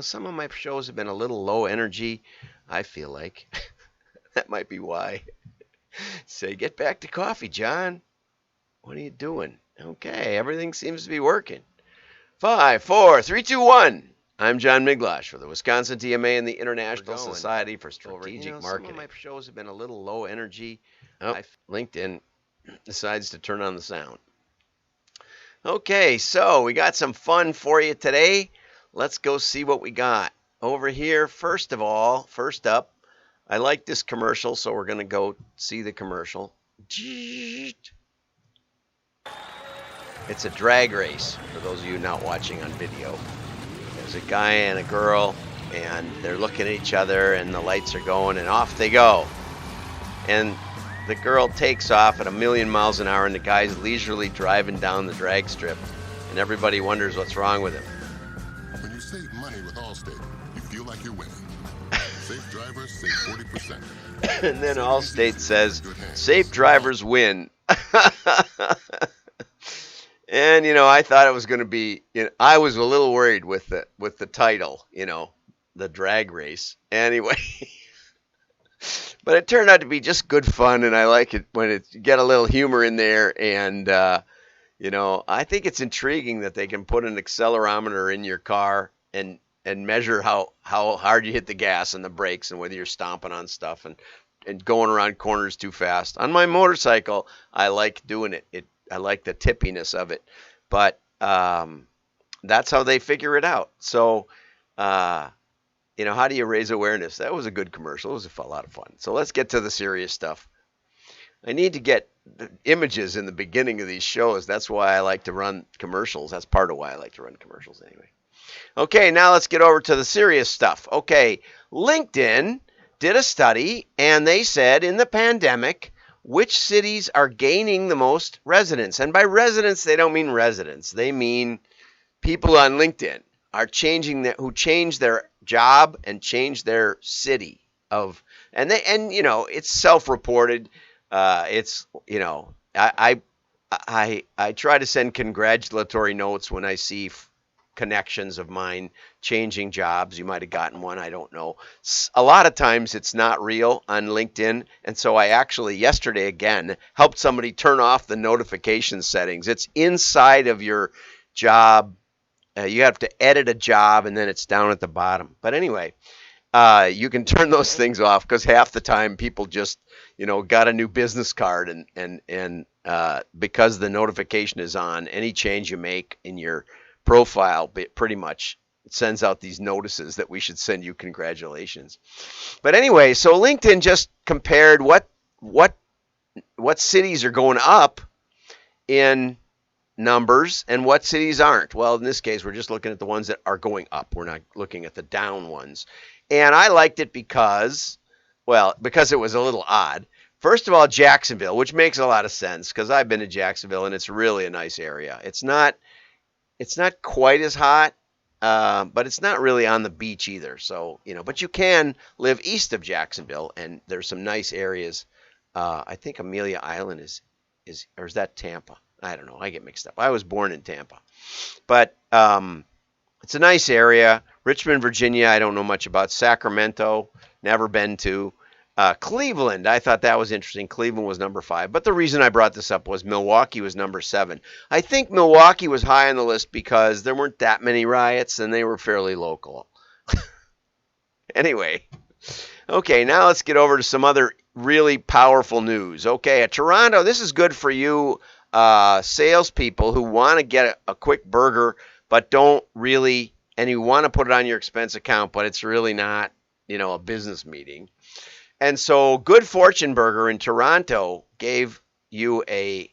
some of my shows have been a little low energy, I feel like. That might be why. Say, get back to coffee, John. What are you doing? Okay, everything seems to be working. 5, 4, 3, 2, 1. I'm John Miglosh for the Wisconsin TMA and the International Society for Strategic Marketing. Some of my shows have been a little low energy. Oh, LinkedIn decides to turn on the sound. Okay, so we got some fun for you today. Let's go see what we got over here. First up, I like this commercial, so we're going to go see the commercial. It's a drag race, for those of you not watching on video. There's a guy and a girl, and they're looking at each other, and the lights are going, and off they go. And the girl takes off at 1,000,000 miles an hour, and the guy's leisurely driving down the drag strip, and everybody wonders what's wrong with him. When you save money with Allstate, you feel like you're winning. Safe drivers save 40%. And then Allstate says, safe drivers win. And, I thought it was going to be, I was a little worried with the title, the drag race. Anyway, but it turned out to be just good fun, and I like it when you get a little humor in there. And, I think it's intriguing that they can put an accelerometer in your car and measure how hard you hit the gas and the brakes and whether you're stomping on stuff and going around corners too fast. On my motorcycle, I like doing it. I like the tippiness of it, but that's how they figure it out. So, how do you raise awareness? That was a good commercial. It was a lot of fun. So let's get to the serious stuff. I need to get images in the beginning of these shows. That's why I like to run commercials. That's part of why I like to run commercials anyway. Okay, now let's get over to the serious stuff. Okay, LinkedIn did a study, and they said in the pandemic, which cities are gaining the most residents? And by residents, they don't mean residents. They mean people on LinkedIn are who change their job and change their city it's self-reported. I try to send congratulatory notes when I see connections of mine changing jobs. You might have gotten one, I don't know. A lot of times it's not real on LinkedIn, and so I actually yesterday again helped somebody turn off the notification settings. It's inside of your job. You have to edit a job, and then it's down at the bottom. But anyway, you can turn those things off because half the time people just got a new business card, and because the notification is on, any change you make in your profile pretty much sends out these notices that we should send you congratulations. But anyway, so LinkedIn just compared what cities are going up in numbers and what cities aren't. Well, in this case, we're just looking at the ones that are going up. We're not looking at the down ones. And I liked it because it was a little odd. First of all, Jacksonville, which makes a lot of sense because I've been to Jacksonville and it's really a nice area. It's not quite as hot, but it's not really on the beach either. So, but you can live east of Jacksonville, and there's some nice areas. I think Amelia Island is or is that Tampa? I don't know. I get mixed up. I was born in Tampa. But it's a nice area. Richmond, Virginia, I don't know much about. Sacramento, never been to. Cleveland, I thought that was interesting. Cleveland was number 5. But the reason I brought this up was Milwaukee was number 7. I think Milwaukee was high on the list because there weren't that many riots and they were fairly local. Anyway, okay, now let's get over to some other really powerful news. Okay, at Toronto, this is good for you salespeople who want to get a quick burger but don't really, and you want to put it on your expense account, but it's really not, a business meeting. And so Good Fortune Burger in Toronto gave you a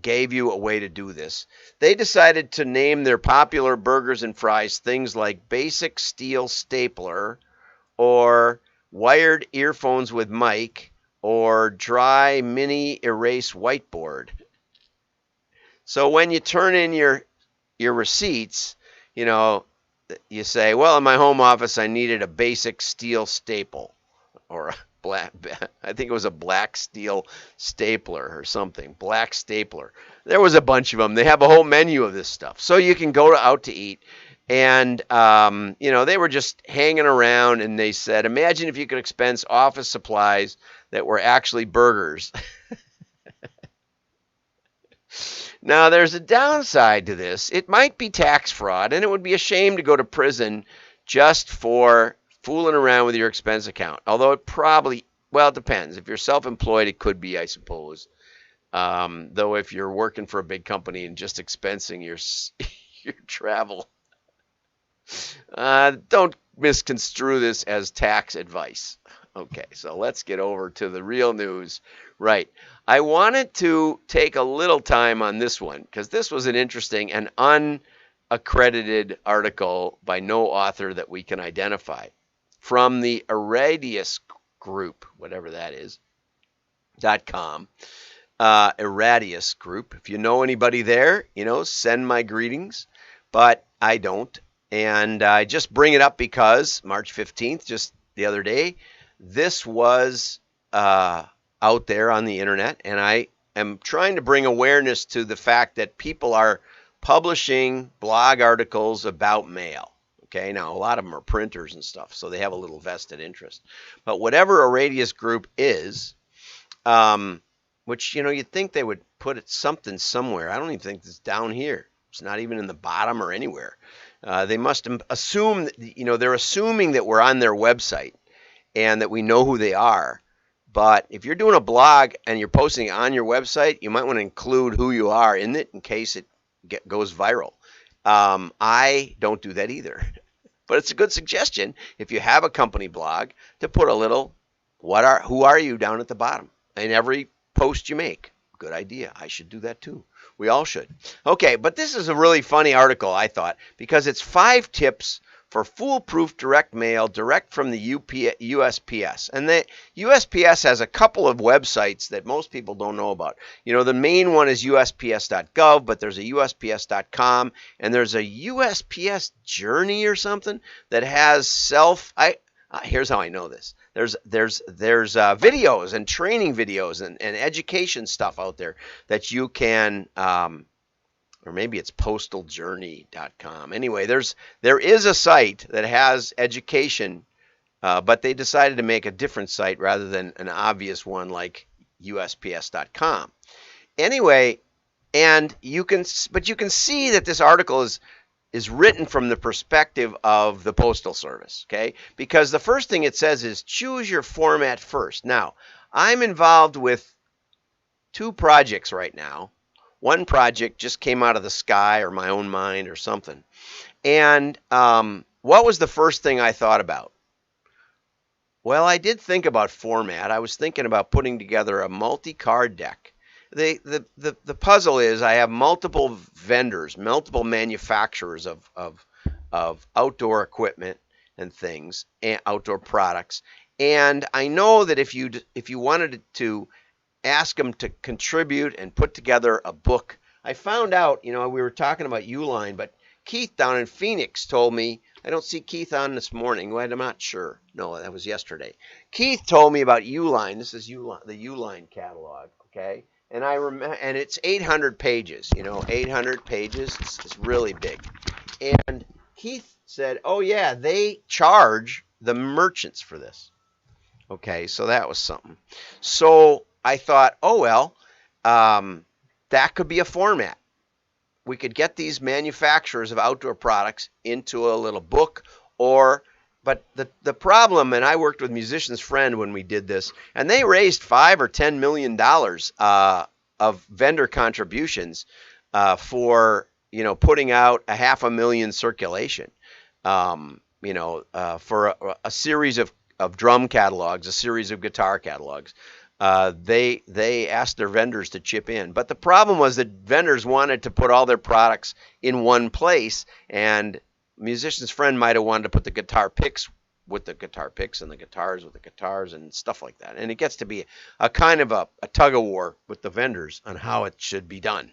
way to do this. They decided to name their popular burgers and fries things like Basic Steel Stapler or Wired Earphones with Mic or Dry Mini Erase Whiteboard. So when you turn in your receipts, you say, well, in my home office, I needed a basic steel staple or I think it was a black steel stapler or something, black stapler. There was a bunch of them. They have a whole menu of this stuff. So you can go out to eat And, they were just hanging around, and they said, imagine if you could expense office supplies that were actually burgers. Now, there's a downside to this. It might be tax fraud, and it would be a shame to go to prison just for fooling around with your expense account. Although it probably, well, it depends. If you're self-employed, it could be, I suppose. Though if you're working for a big company and just expensing your travel, don't misconstrue this as tax advice. Okay, so let's get over to the real news. Right. I wanted to take a little time on this one because this was an interesting and unaccredited article by no author that we can identify from the Irradius Group, whatever that is, .com. Irradius Group. If you know anybody there, send my greetings, but I don't. And I just bring it up because March 15th, just the other day, this was out there on the internet, and I am trying to bring awareness to the fact that people are publishing blog articles about mail. Okay, now a lot of them are printers and stuff, so they have a little vested interest. But whatever Irradius Group is, which, you'd think they would put it something somewhere. I don't even think it's down here. It's not even in the bottom or anywhere. They must assume, they're assuming that we're on their website and that we know who they are. But if you're doing a blog and you're posting it on your website, you might want to include who you are in it in case it goes viral. I don't do that either. But it's a good suggestion if you have a company blog to put a little, who are you down at the bottom in every post you make. Good idea. I should do that too. We all should. Okay, but this is a really funny article, I thought, because it's 5 tips for foolproof direct mail direct from the USPS. And the USPS has a couple of websites that most people don't know about. The main one is USPS.gov, but there's a USPS.com, and there's a USPS Journey or something that has here's how I know this. There's videos and training videos and education stuff out there that you can, or maybe it's postaljourney.com. Anyway, there is a site that has education, but they decided to make a different site rather than an obvious one like USPS.com. Anyway, and you can see that this article is written from the perspective of the Postal Service, okay? Because the first thing it says is choose your format first. Now, I'm involved with 2 projects right now. One project just came out of the sky or my own mind or something. And what was the first thing I thought about? Well, I did think about format. I was thinking about putting together a multi-card deck. The puzzle is I have multiple vendors, multiple manufacturers of outdoor equipment and things, and outdoor products. And I know that if you wanted to ask them to contribute and put together a book, I found out, we were talking about Uline, but Keith down in Phoenix told me, I don't see Keith on this morning. Well, I'm not sure. No, that was yesterday. Keith told me about Uline. This is Uline, the Uline catalog, okay? And I remember, and it's 800 pages, 800 pages. It's really big. And Keith said, oh yeah, they charge the merchants for this. Okay, so that was something. So I thought, oh well, that could be a format. We could get these manufacturers of outdoor products into a little book, but the problem, and I worked with Musician's Friend when we did this, and they raised $5 or $10 million of vendor contributions for putting out 500,000 circulation, for a series of drum catalogs, a series of guitar catalogs. They asked their vendors to chip in. But the problem was that vendors wanted to put all their products in one place, and Musician's Friend might have wanted to put the guitar picks with the guitar picks and the guitars with the guitars and stuff like that. And it gets to be a kind of a tug of war with the vendors on how it should be done.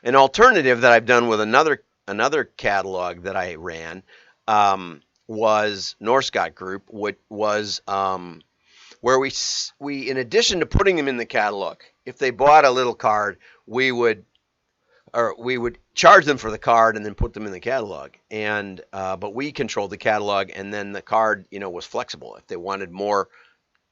An alternative that I've done with another catalog that I ran was Norscott Group, which was where we in addition to putting them in the catalog, if they bought a little card, we would or we would charge them for the card and then put them in the catalog. And but we controlled the catalog, and then the card, was flexible. If they wanted more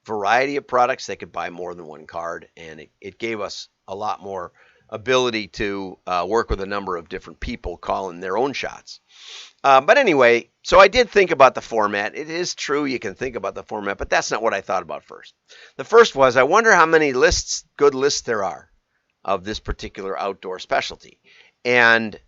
variety of products, they could buy more than one card, and it gave us a lot more ability to work with a number of different people calling their own shots. But anyway, so I did think about the format. It is true you can think about the format, but that's not what I thought about first. The first was, I wonder how many good lists there are of this particular outdoor specialty. And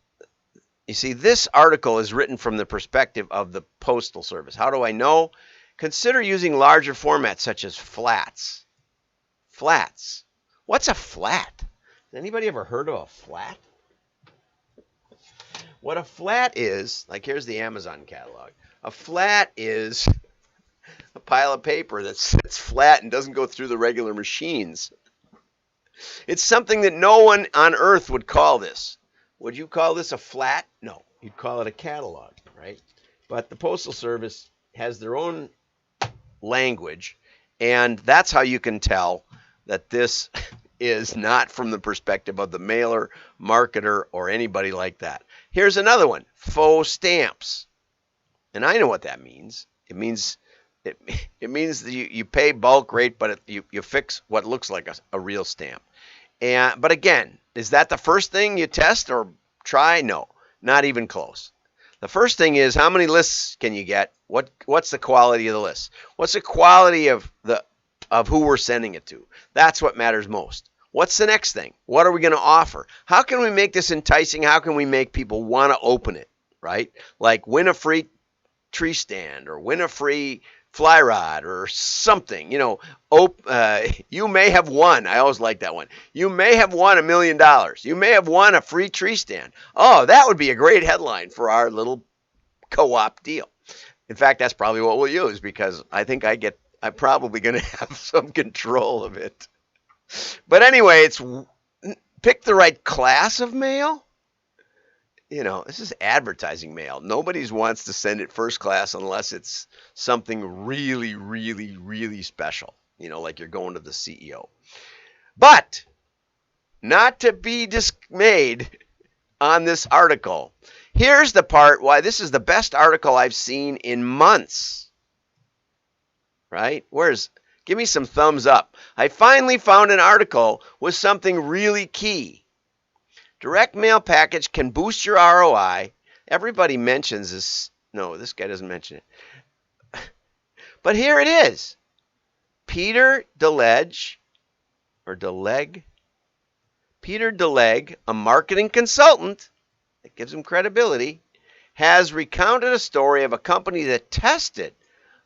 you see, this article is written from the perspective of the Postal Service. How do I know? Consider using larger formats such as flats. Flats. What's a flat? Has anybody ever heard of a flat? What a flat is, like here's the Amazon catalog. A flat is a pile of paper that sits flat and doesn't go through the regular machines. It's something that no one on earth would call this. Would you call this a flat? No, you'd call it a catalog, right? But the Postal Service has their own language, and that's how you can tell that this is not from the perspective of the mailer, marketer, or anybody like that. Here's another one, Faux Stamps. And I know what that means. It means that you pay bulk rate, but you fix what looks like a real stamp. But again, is that the first thing you test or try? No, not even close. The first thing is, how many lists can you get? What's the quality of the list? What's the quality of who we're sending it to? That's what matters most. What's the next thing? What are we going to offer? How can we make this enticing? How can we make people want to open it, right? Like win a free tree stand or win a free fly rod or something. You may have won. I always like that one. You may have won $1 million. You may have won a free tree stand. Oh, that would be a great headline for our little co-op deal. In fact, that's probably what we'll use, because I think I'm probably going to have some control of it. But anyway, it's pick the right class of mail. This is advertising mail. Nobody wants to send it first class unless it's something really, really, really special. Like you're going to the CEO. But not to be dismayed on this article. Here's the part why this is the best article I've seen in months. Right? Give me some thumbs up. I finally found an article with something really key. Direct mail package can boost your ROI. Everybody mentions this. No, this guy doesn't mention it. But here it is. Peter DeLeg, a marketing consultant that gives him credibility, has recounted a story of a company that tested.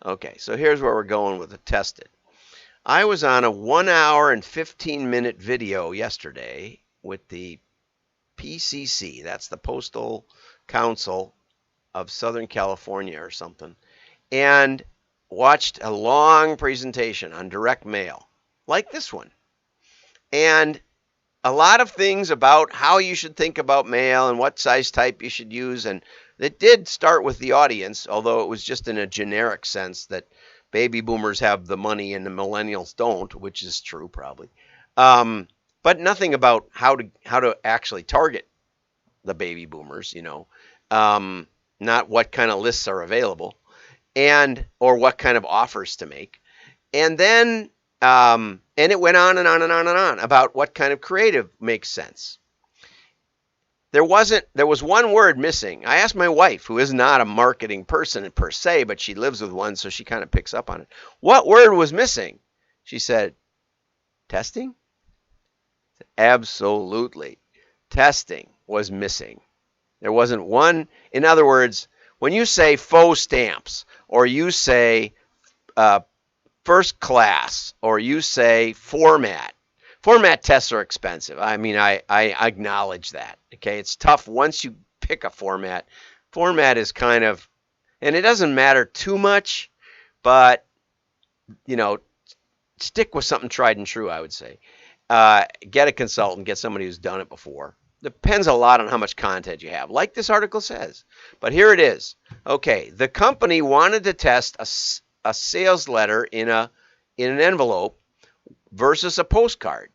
Okay, so here's where we're going with the tested. I was on a 1 hour and 15-minute video yesterday with the PCC, that's the Postal Council of Southern California or something, and watched a long presentation on direct mail, like this one. And a lot of things about how you should think about mail and what size type you should use. And it did start with the audience, although it was just in a generic sense that baby boomers have the money and the millennials don't, which is true probably. But nothing about how to actually target the baby boomers, not what kind of lists are available or what kind of offers to make. And then, and it went on and on and on and on about what kind of creative makes sense. There was one word missing. I asked my wife, who is not a marketing person per se, but she lives with one, so she kind of picks up on it. What word was missing? She said, testing? Absolutely. Testing was missing. There wasn't one. In other words, when you say faux stamps, or you say first class, or you say format tests are expensive. I mean, I acknowledge that. Okay, it's tough once you pick a format. Format is kind of, and it doesn't matter too much, but stick with something tried and true, I would say. Get a consultant, get somebody who's done it before. Depends a lot on how much content you have, like this article says. But here it is. Okay, the company wanted to test a sales letter in an envelope versus a postcard.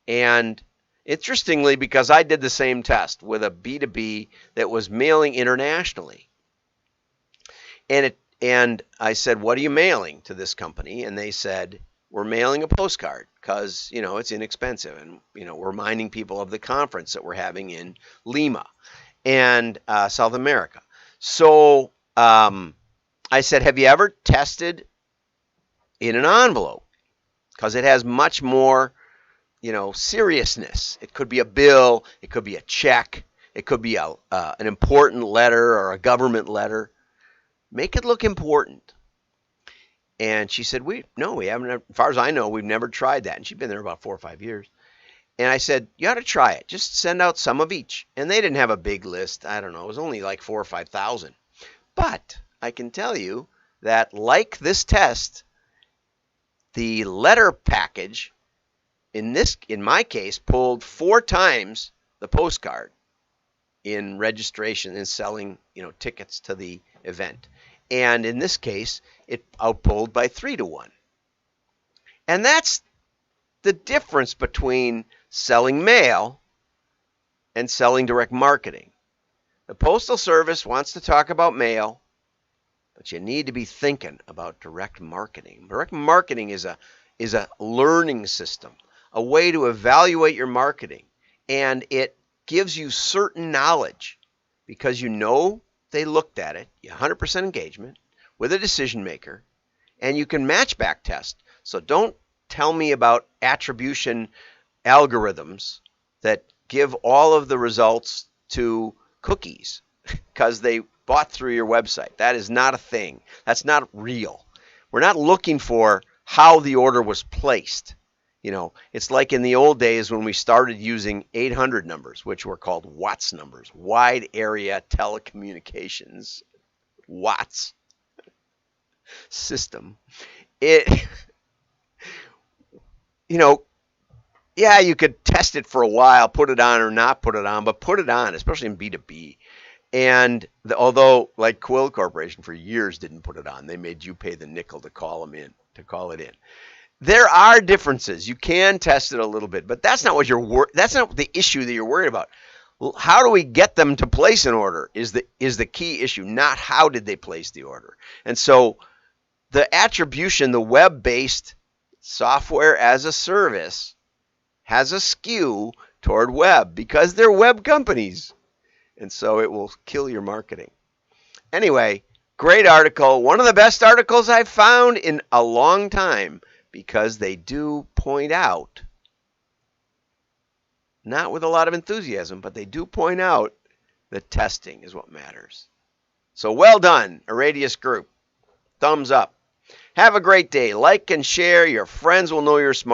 And Interestingly, because I did the same test with a B2B that was mailing internationally. And I said, what are you mailing to this company? And they said, we're mailing a postcard because, it's inexpensive. And, we're reminding people of the conference that we're having in Lima and South America. So I said, have you ever tested in an envelope? Because it has much more, seriousness. It could be a bill. It could be a check. It could be an important letter or a government letter. Make it look important. And she said, we haven't, as far as I know, we've never tried that. And she'd been there about 4 or 5 years. And I said, you ought to try it. Just send out some of each. And they didn't have a big list. I don't know. It was only like 4,000 or 5,000. But I can tell you that, like this test, the letter package, in my case, pulled 4 times the postcard in registration and selling, tickets to the event. And in this case, it outpulled by 3 to 1. And that's the difference between selling mail and selling direct marketing. The Postal Service wants to talk about mail, but you need to be thinking about direct marketing. Direct marketing is a learning system, a way to evaluate your marketing, and it gives you certain knowledge because they looked at it, 100% engagement with a decision maker, and you can match back test. So don't tell me about attribution algorithms that give all of the results to cookies because they bought through your website. That is not a thing. That's not real. We're not looking for how the order was placed. It's like in the old days when we started using 800 numbers, which were called WATS numbers, wide area telecommunications, WATS system. Yeah, you could test it for a while, put it on or not put it on, but put it on, especially in B2B. And although, like Quill Corporation for years didn't put it on, they made you pay the nickel to call it in. There are differences. You can test it a little bit, but that's not that's not the issue that you're worried about. How do we get them to place an order is the key issue, not how did they place the order. And so the attribution, the web-based software as a service, has a skew toward web because they're web companies. And so it will kill your marketing. Anyway, great article. One of the best articles I've found in a long time because they do point out, not with a lot of enthusiasm, but they do point out that testing is what matters. So well done, Aradius Group. Thumbs up. Have a great day. Like and share. Your friends will know you're smart.